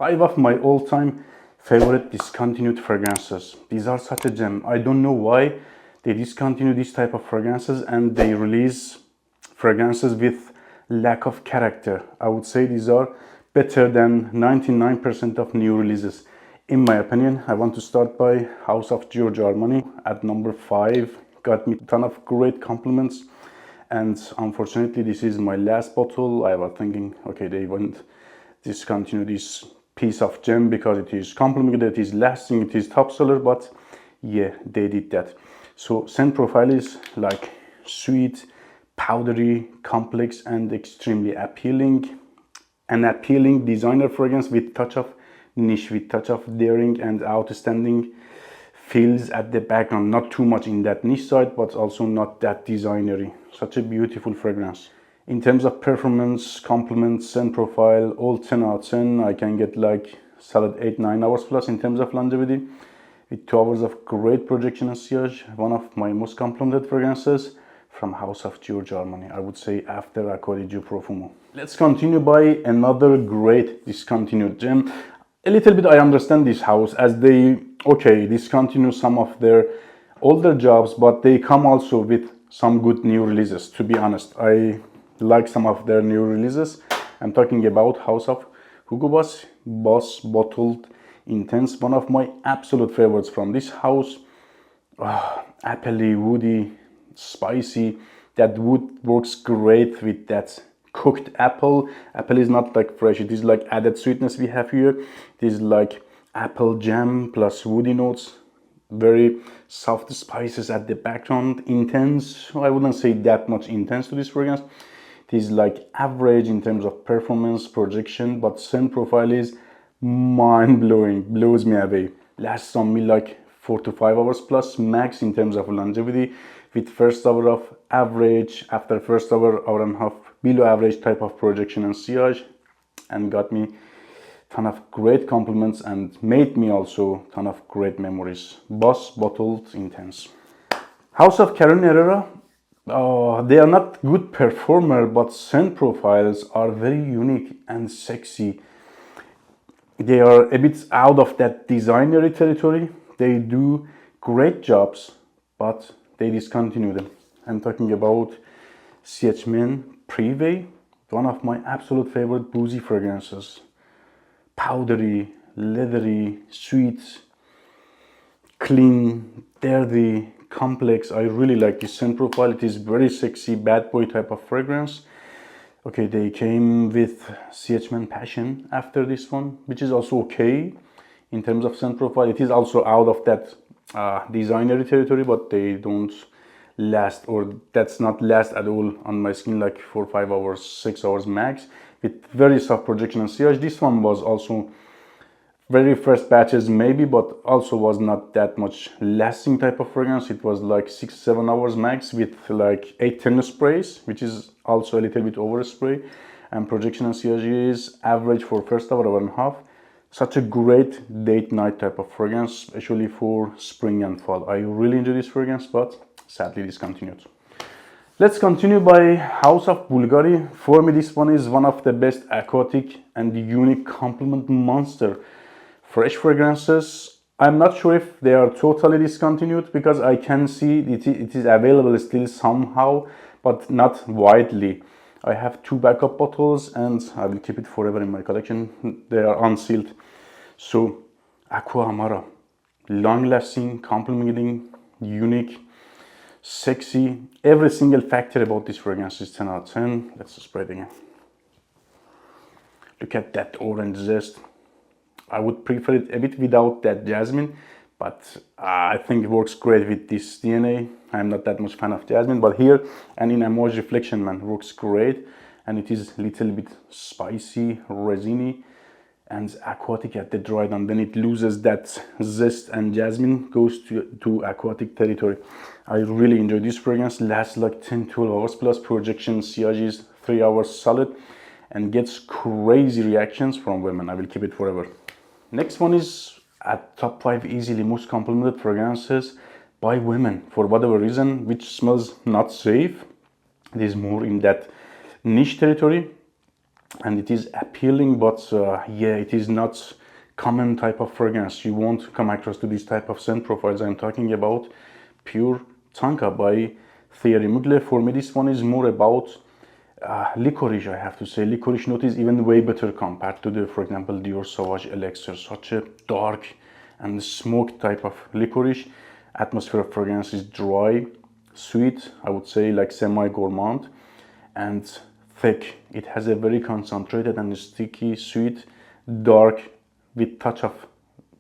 5 of my all-time favorite discontinued fragrances. These are such a gem. I don't know why they discontinue this type of fragrances and they release fragrances with lack of character. I would say these are better than 99% of new releases. In my opinion, I want to start by House of Giorgio Armani at number 5. Got me a ton of great compliments, and unfortunately this is my last bottle. I was thinking, okay, they won't discontinue this piece of gem because it is complimented, it is lasting, it is top seller, but yeah, they did that. So scent profile is like sweet, powdery, complex, and extremely appealing. An appealing designer fragrance with touch of niche, with touch of daring and outstanding feels at the background. Not too much in that niche side, but also not that designery. Such a beautiful fragrance. In terms of performance, compliments, scent profile, all 10 out of 10. I can get like solid 8-9 hours plus in terms of longevity, with 2 hours of great projection and sillage. One of my most complimented fragrances from House of Giorgio Armani, I would say, after Acqua di Giù Profumo. Let's continue by another great discontinued gem. A little bit I understand this house as they, okay, discontinue some of their older jobs, but they come also with some good new releases. To be honest, I like some of their new releases. I'm talking about House of Hugo Boss Bottled Intense, one of my absolute favorites from this house. Appley, woody, spicy. That wood works great with that cooked apple. Apple is not like fresh, it is like added sweetness we have here. It is like apple jam plus woody notes. Very soft spices at the background. Intense, I wouldn't say that much intense to this fragrance. It is like average in terms of performance, projection, but scent profile is mind-blowing, blows me away. Lasts on me like 4 to 5 hours plus max in terms of longevity, with first hour of average, after first hour and a half below average type of projection and sillage, and got me ton of great compliments and made me also ton of great memories. Boss Bottled Intense. House of Carolina Herrera. They are not good performer, but scent profiles are very unique and sexy. They are a bit out of that designery territory. They do great jobs, but they discontinue them. I'm talking about CHMN Privé, one of my absolute favorite boozy fragrances. Powdery, leathery, sweet, clean, dirty, complex. I really like this scent profile. It is very sexy, bad boy type of fragrance. Okay, they came with CHMN Passion after this one, which is also okay in terms of scent profile. It is also out of that designery territory, but they don't last, or that's not last at all on my skin, like 4 5 hours, 6 hours max, with very soft projection and sillage. This one was also very first batches maybe, but also was not that much lasting type of fragrance. It was like 6-7 hours max with like 8-10 sprays, which is also a little bit over spray, and projection and sillage is average for first hour and a half. Such a great date night type of fragrance, especially for spring and fall. I really enjoy this fragrance, but sadly discontinued. Let's continue by House of Bulgaria. For me, this one is one of the best aquatic and unique compliment monster fresh fragrances. I'm not sure if they are totally discontinued because I can see it is available still somehow, but not widely. I have 2 backup bottles and I will keep it forever in my collection. They are unsealed. So Aqua Amara, long lasting, complimenting, unique, sexy. Every single factor about this fragrance is 10 out of 10. Let's spray it again. Look at that orange zest. I would prefer it a bit without that jasmine, but I think it works great with this DNA. I'm not that much fan of jasmine, but here and in Emoji Reflection, man, works great. And it is a little bit spicy, resiny, and aquatic at the dry down. Then it loses that zest and jasmine, goes to aquatic territory. I really enjoy this fragrance. Lasts like 10-12 hours plus projection, sillage is 3 hours solid, and gets crazy reactions from women. I will keep it forever. Next one is at top 5 easily most complimented fragrances by women for whatever reason, which smells not safe. It is more in that niche territory. and it is appealing, but yeah, it is not common type of fragrance. You won't come across to this type of scent profiles. I'm talking about pure Tonka by Thierry Mugler. For me, this one is more about licorice, I have to say. Licorice note is even way better compared to the, for example, Dior Sauvage Elixir. Such a dark and smoke type of licorice. Atmosphere of fragrance is dry, sweet, I would say like semi-gourmand, and thick. It has a very concentrated and sticky, sweet, dark, with touch of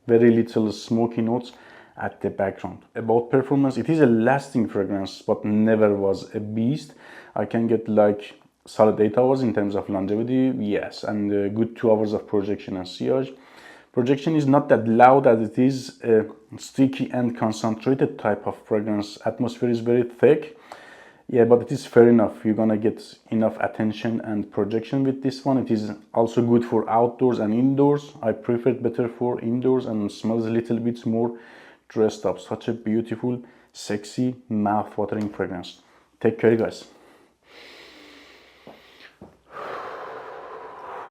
very little smoky notes at the background. About performance, it is a lasting fragrance, but never was a beast. I can get like solid 8 hours in terms of longevity, yes, and a good 2 hours of projection and sillage. Projection is not that loud as it is a sticky and concentrated type of fragrance. Atmosphere is very thick. Yeah, but it is fair enough. You're gonna get enough attention and projection with this one. It is also good for outdoors and indoors. I prefer it better for indoors and smells a little bit more dressed up. Such a beautiful, sexy, mouth-watering fragrance. Take care, guys.